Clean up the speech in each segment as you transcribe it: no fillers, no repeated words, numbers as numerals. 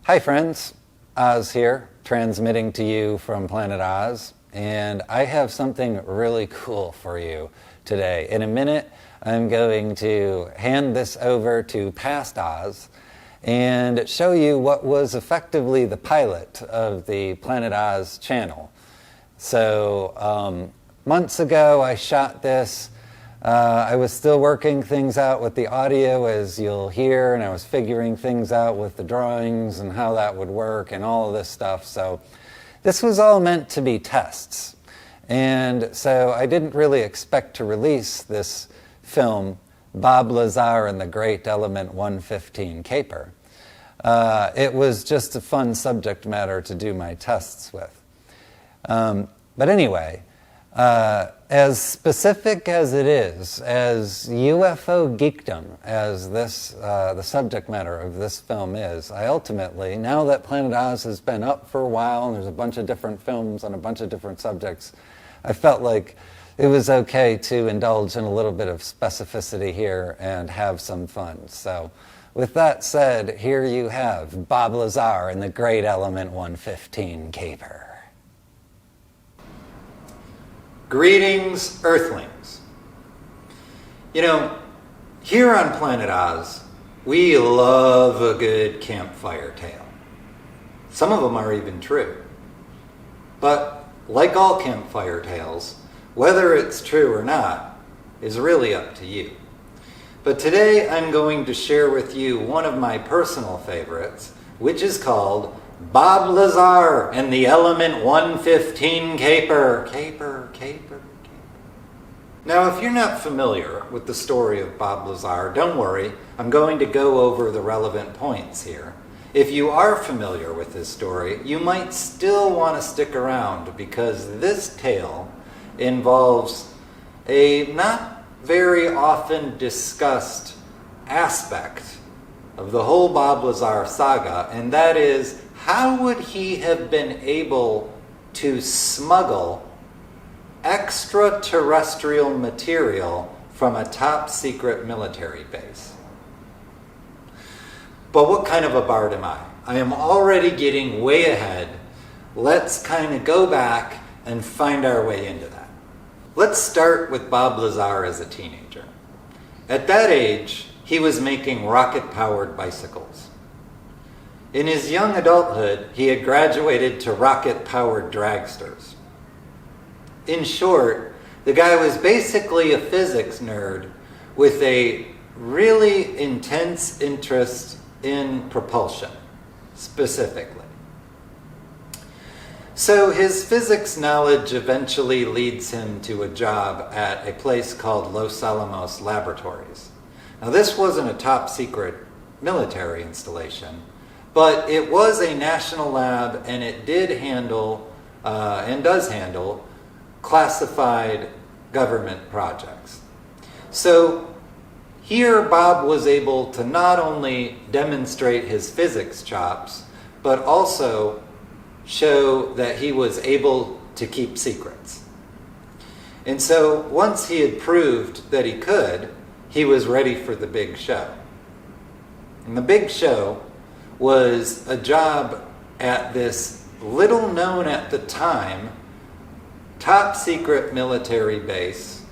Hi friends, Oz here, transmitting to you from planetOZ, and I have something really cool for you today. In a minute, I'm going to hand this over to past Oz and show you what was effectively the pilot of the planetOZ channel. So months ago I shot this. I was still working things out with the audio, as you'll hear, and I was figuring things out with the drawings and how that would work and all of this stuff. So this was all meant to be tests. And so I didn't really expect to release this film, Bob Lazar and the Great Element 115 Caper. It was just a fun subject matter to do my tests with. But anyway, as specific as it is, as UFO geekdom as this, the subject matter of this film is, I ultimately, now that planetOZ has been up for a while and there's a bunch of different films on a bunch of different subjects, I felt like it was okay to indulge in a little bit of specificity here and have some fun. So with that said, here you have Bob Lazar and the Great Element 115 Caper. Greetings, Earthlings. You know, here on planetOZ, we love a good campfire tale. Some of them are even true. But like all campfire tales, whether it's true or not is really up to you. But today I'm going to share with you one of my personal favorites, which is called Bob Lazar and the Element 115 Caper. Caper. Now, if you're not familiar with the story of Bob Lazar, don't worry. I'm going to go over the relevant points here. If you are familiar with this story, you might still want to stick around because this tale involves a not very often discussed aspect of the whole Bob Lazar saga, and that is, how would he have been able to smuggle extraterrestrial material from a top secret military base? But what kind of a bard am I? I am already getting way ahead. Let's kind of go back and find our way into that. Let's start with Bob Lazar as a teenager. At that age, he was making rocket-powered bicycles. In his young adulthood, he had graduated to rocket-powered dragsters. In short, the guy was basically a physics nerd with a really intense interest in propulsion, specifically. So his physics knowledge eventually leads him to a job at a place called Los Alamos Laboratories. Now, this wasn't a top secret military installation, but it was a national lab, and it did handle and does handle classified government projects. So here Bob was able to not only demonstrate his physics chops, but also show that he was able to keep secrets. And so once he had proved that he could, he was ready for the big show. And the big show was a job at this little known at the time top secret military base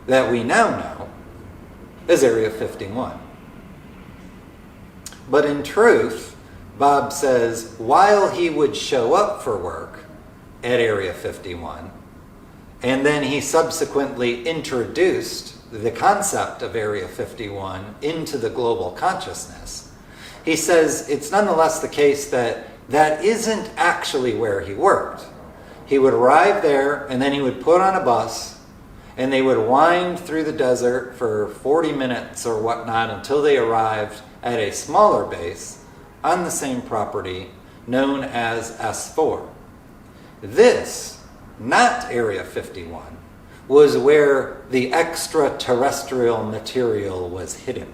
that we now know as Area 51. But in truth, Bob says while he would show up for work at Area 51, and then he subsequently introduced the concept of Area 51 into the global consciousness, he says it's nonetheless the case that that isn't actually where he worked. He would arrive there, and then he would put on a bus, and they would wind through the desert for 40 minutes or whatnot until they arrived at a smaller base on the same property known as S4. This, not Area 51, was where the extraterrestrial material was hidden.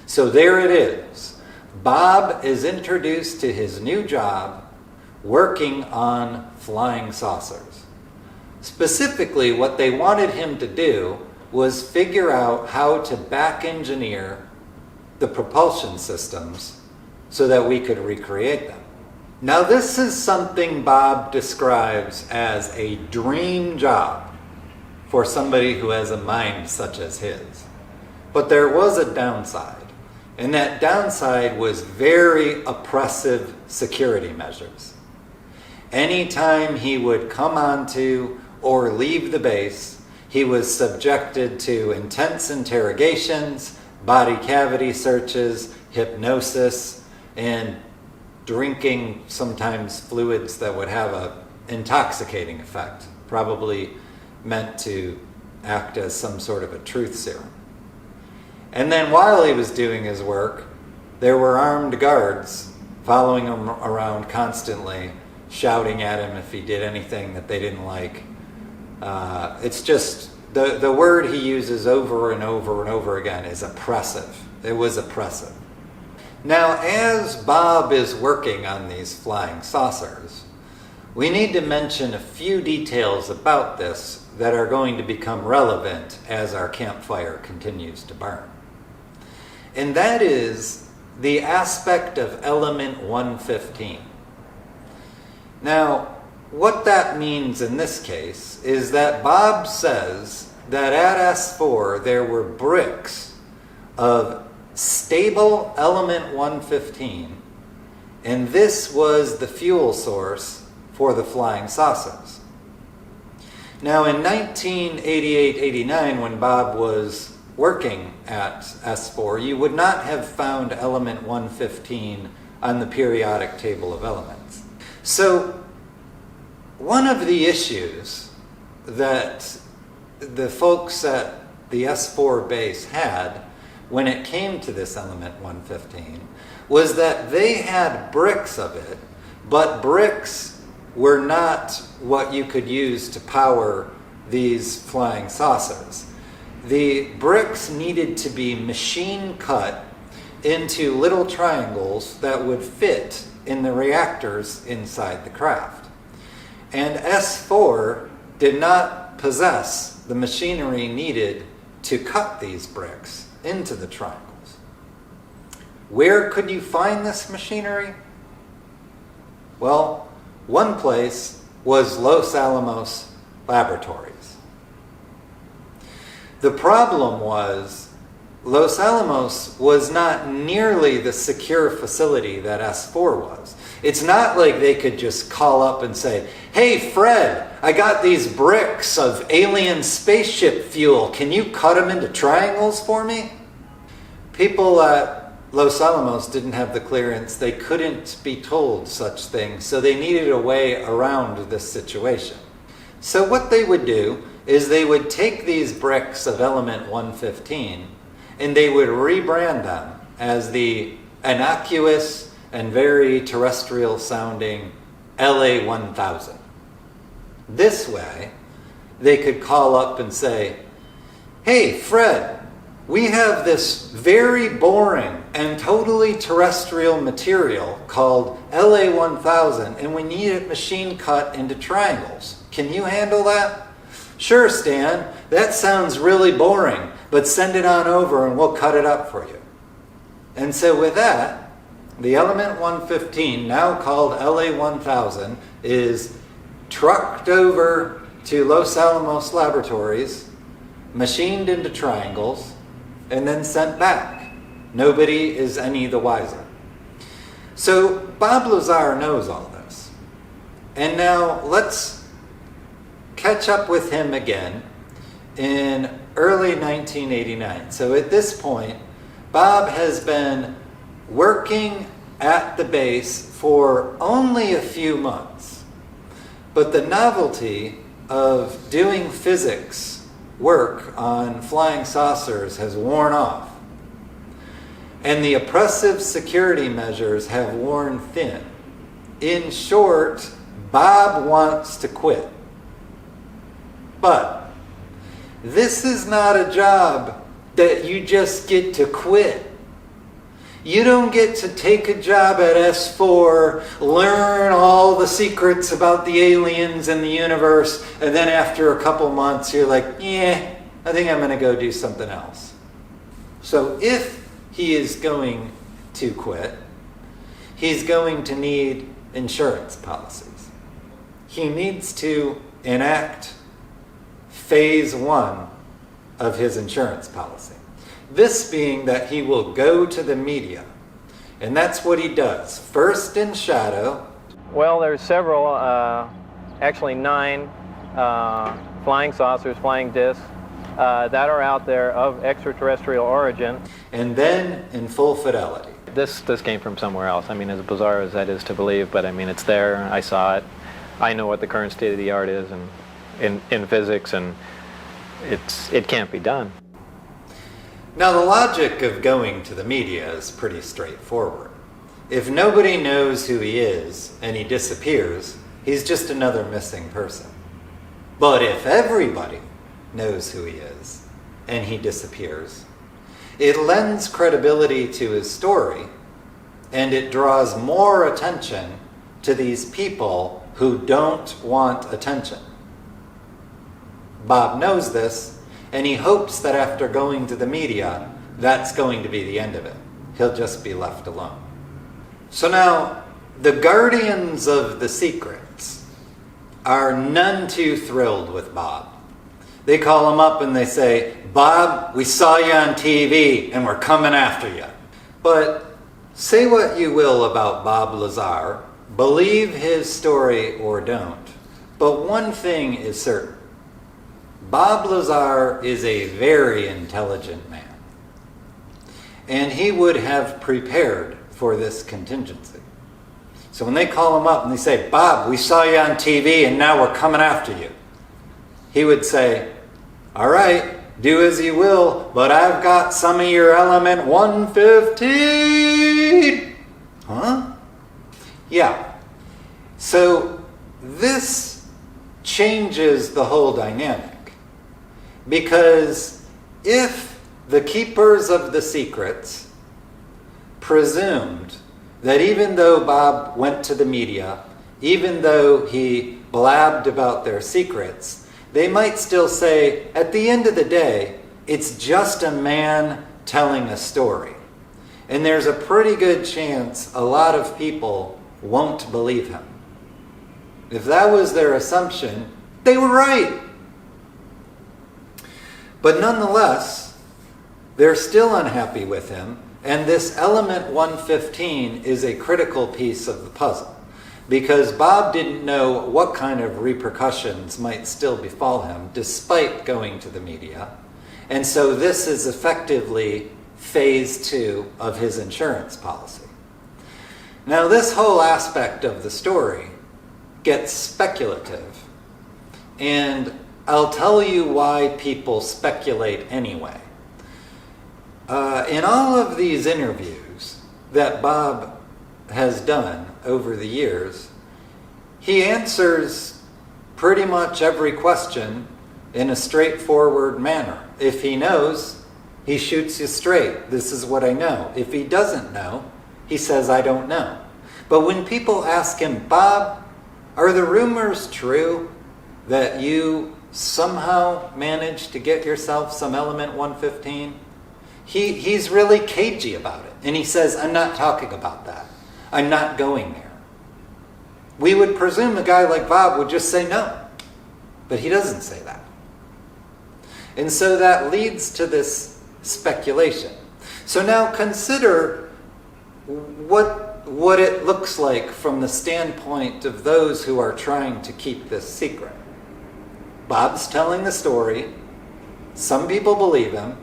So there it is. Bob is introduced to his new job working on flying saucers. Specifically, what they wanted him to do was figure out how to back engineer the propulsion systems so that we could recreate them. Now, this is something Bob describes as a dream job for somebody who has a mind such as his. But there was a downside, and that downside was very oppressive security measures. Anytime he would come onto or leave the base, he was subjected to intense interrogations, body cavity searches, hypnosis, and drinking sometimes fluids that would have an intoxicating effect, probably meant to act as some sort of a truth serum. And then while he was doing his work, there were armed guards following him around constantly, shouting at him if he did anything that they didn't like. It's just, the word he uses over and over and over again is oppressive. It was oppressive. Now, as Bob is working on these flying saucers, we need to mention a few details about this that are going to become relevant as our campfire continues to burn. And that is the aspect of element 115. Now, what that means in this case is that Bob says that at S4 there were bricks of stable element 115, and this was the fuel source for the flying saucers. Now, in 1988-89, when Bob was working at S4, you would not have found element 115 on the periodic table of elements. So, one of the issues that the folks at the S4 base had when it came to this element 115 was that they had bricks of it, but bricks were not what you could use to power these flying saucers. The bricks needed to be machine cut into little triangles that would fit in the reactors inside the craft. And S4 did not possess the machinery needed to cut these bricks into the triangles. Where could you find this machinery? Well, one place was Los Alamos Laboratories. The problem was Los Alamos was not nearly the secure facility that S4 was. It's not like they could just call up and say, "Hey, Fred, I got these bricks of alien spaceship fuel. Can you cut them into triangles for me?" People at Los Alamos didn't have the clearance. They couldn't be told such things, so they needed a way around this situation. So what they would do is they would take these bricks of element 115 and they would rebrand them as the innocuous and very terrestrial sounding LA-1000. This way, they could call up and say, "Hey, Fred, we have this very boring and totally terrestrial material called LA-1000, and we need it machine cut into triangles. Can you handle that?" "Sure, Stan, that sounds really boring, but send it on over and we'll cut it up for you." And so with that, the element 115, now called LA-1000, is trucked over to Los Alamos Laboratories, machined into triangles, and then sent back. Nobody is any the wiser. So Bob Lazar knows all this. And now let's catch up with him again in early 1989. So at this point, Bob has been working at the base for only a few months. But the novelty of doing physics work on flying saucers has worn off. And the oppressive security measures have worn thin. In short, Bob wants to quit. But this is not a job that you just get to quit. You don't get to take a job at S4, learn all the secrets about the aliens and the universe, and then after a couple months you're like, "Yeah, I think I'm going to go do something else." So if he is going to quit, he's going to need insurance policies. He needs to enact phase 1 of his insurance policy. This being that he will go to the media. And that's what he does. First in shadow. Well, there's several, actually 9 flying saucers, flying discs, that are out there of extraterrestrial origin. And then in full fidelity. This came from somewhere else. I mean, as bizarre as that is to believe, but I mean, it's there. I saw it. I know what the current state of the art is in physics, and it can't be done. Now, the logic of going to the media is pretty straightforward. If nobody knows who he is and he disappears, he's just another missing person. But if everybody knows who he is and he disappears, it lends credibility to his story, and it draws more attention to these people who don't want attention. Bob knows this, and he hopes that after going to the media, that's going to be the end of it. He'll just be left alone. So now, the guardians of the secrets are none too thrilled with Bob. They call him up and they say, "Bob, we saw you on TV and we're coming after you." But say what you will about Bob Lazar, believe his story or don't, but one thing is certain. Bob Lazar is a very intelligent man, and he would have prepared for this contingency. So when they call him up and they say, "Bob, we saw you on TV and now we're coming after you," he would say, "All right, do as you will, but I've got some of your element 115. Huh? Yeah. So this changes the whole dynamic. Because if the keepers of the secrets presumed that even though Bob went to the media, even though he blabbed about their secrets, they might still say, at the end of the day, it's just a man telling a story. And there's a pretty good chance a lot of people won't believe him. If that was their assumption, they were right. But nonetheless, they're still unhappy with him, and this element 115 is a critical piece of the puzzle, because Bob didn't know what kind of repercussions might still befall him despite going to the media, and so this is effectively phase 2 of his insurance policy. Now, this whole aspect of the story gets speculative, and I'll tell you why people speculate anyway. In all of these interviews that Bob has done over the years, he answers pretty much every question in a straightforward manner. If he knows, he shoots you straight. This is what I know. If he doesn't know, he says, "I don't know." But when people ask him, "Bob, are the rumors true that you somehow managed to get yourself some element 115? He's really cagey about it. And he says, "I'm not talking about that. I'm not going there." We would presume a guy like Bob would just say no. But he doesn't say that. And so that leads to this speculation. So now consider what it looks like from the standpoint of those who are trying to keep this secret. Bob's telling the story. Some people believe him,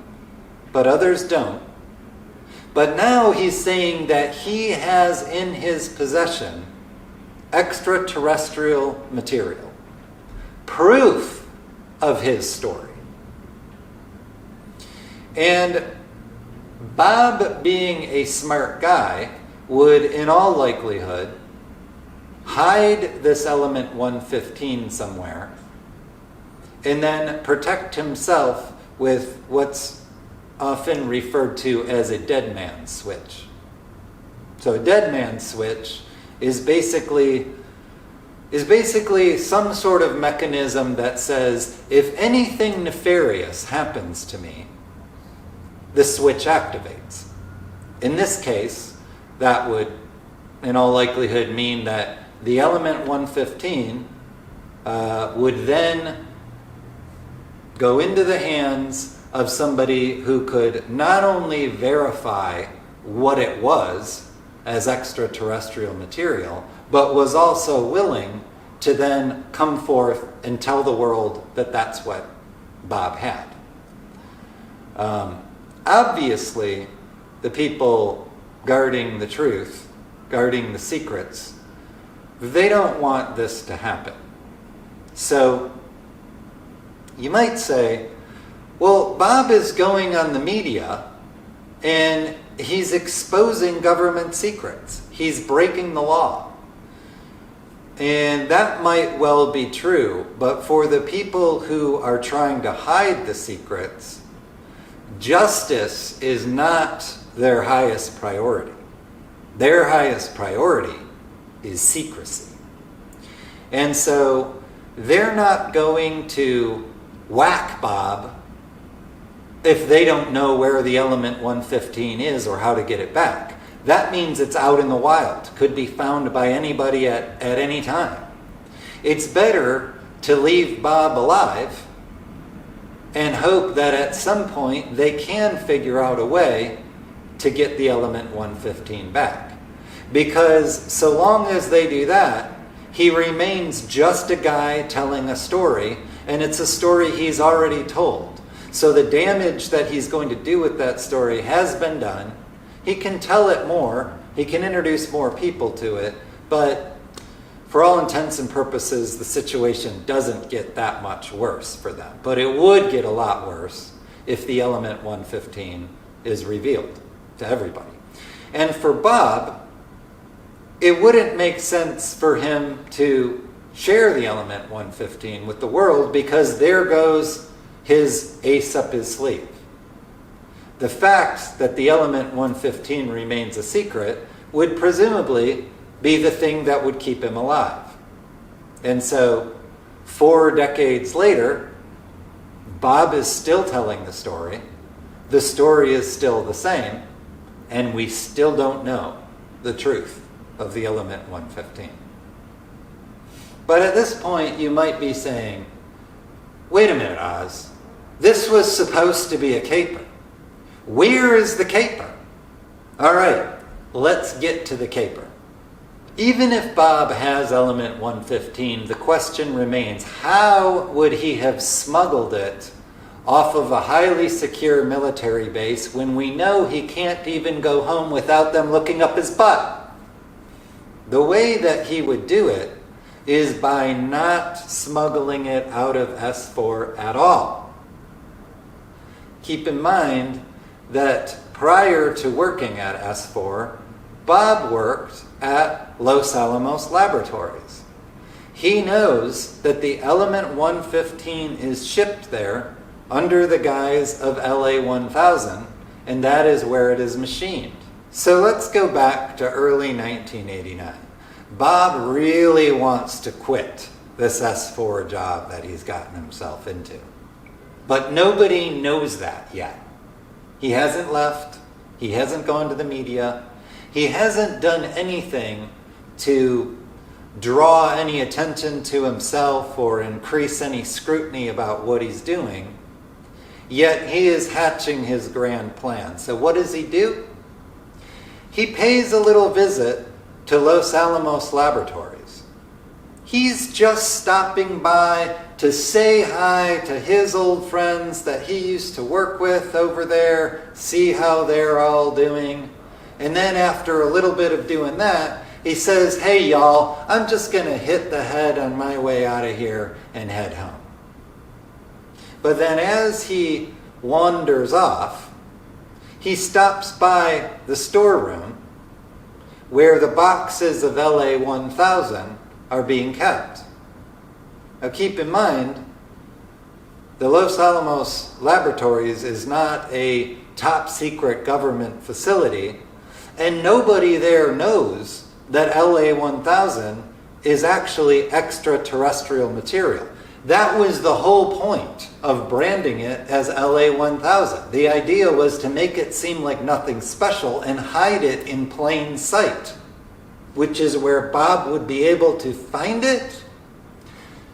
but others don't. But now he's saying that he has in his possession extraterrestrial material, proof of his story. And Bob, being a smart guy, would in all likelihood hide this element 115 somewhere and then protect himself with what's often referred to as a dead man's switch. So a dead man's switch is basically some sort of mechanism that says, if anything nefarious happens to me, the switch activates. In this case, that would in all likelihood mean that the element 115 would then go into the hands of somebody who could not only verify what it was as extraterrestrial material, but was also willing to then come forth and tell the world that that's what Bob had. Obviously, the people guarding the truth, guarding the secrets, they don't want this to happen. So, you might say, well, Bob is going on the media and he's exposing government secrets. He's breaking the law. And that might well be true, but for the people who are trying to hide the secrets, justice is not their highest priority. Their highest priority is secrecy. And so they're not going to whack Bob if they don't know where the element 115 is or how to get it back. That means it's out in the wild, could be found by anybody at any time. It's better to leave Bob alive and hope that at some point they can figure out a way to get the element 115 back. Because so long as they do that, he remains just a guy telling a story, and it's a story he's already told. So the damage that he's going to do with that story has been done. He can tell it more, he can introduce more people to it, but for all intents and purposes, the situation doesn't get that much worse for them. But it would get a lot worse if the element 115 is revealed to everybody. And for Bob, it wouldn't make sense for him to share the element 115 with the world, because there goes his ace up his sleeve. The fact that the element 115 remains a secret would presumably be the thing that would keep him alive. And so, 4 decades later, Bob is still telling the story is still the same, and we still don't know the truth of the element 115. But at this point, you might be saying, wait a minute, Oz, this was supposed to be a caper. Where is the caper? All right, let's get to the caper. Even if Bob has element 115, the question remains, how would he have smuggled it off of a highly secure military base when we know he can't even go home without them looking up his butt? The way that he would do it is by not smuggling it out of S4 at all. Keep in mind that prior to working at S4, Bob worked at Los Alamos Laboratories. He knows that the element 115 is shipped there under the guise of LA 1000, and that is where it is machined. So let's go back to early 1989. Bob really wants to quit this S4 job that he's gotten himself into. But nobody knows that yet. He hasn't left. He hasn't gone to the media. He hasn't done anything to draw any attention to himself or increase any scrutiny about what he's doing. Yet he is hatching his grand plan. So what does he do? He pays a little visit to Los Alamos Laboratories. He's just stopping by to say hi to his old friends that he used to work with over there, see how they're all doing. And then after a little bit of doing that, he says, hey y'all, I'm just going to hit the head on my way out of here and head home. But then as he wanders off, he stops by the storeroom where the boxes of LA 1000 are being kept. Now keep in mind, the Los Alamos Laboratories is not a top secret government facility, and nobody there knows that LA 1000 is actually extraterrestrial material. That was the whole point of branding it as LA 1000. The idea was to make it seem like nothing special and hide it in plain sight. which is where Bob would be able to find it,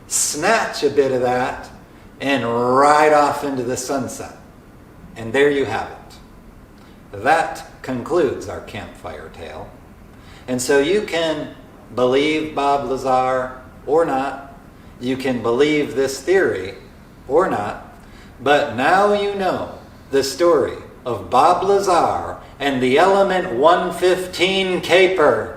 snatch a bit of that, and ride off into the sunset. And there you have it. That concludes our campfire tale. And so you can believe Bob Lazar or not. You can believe this theory or not. But now you know the story of Bob Lazar and the element 115 caper.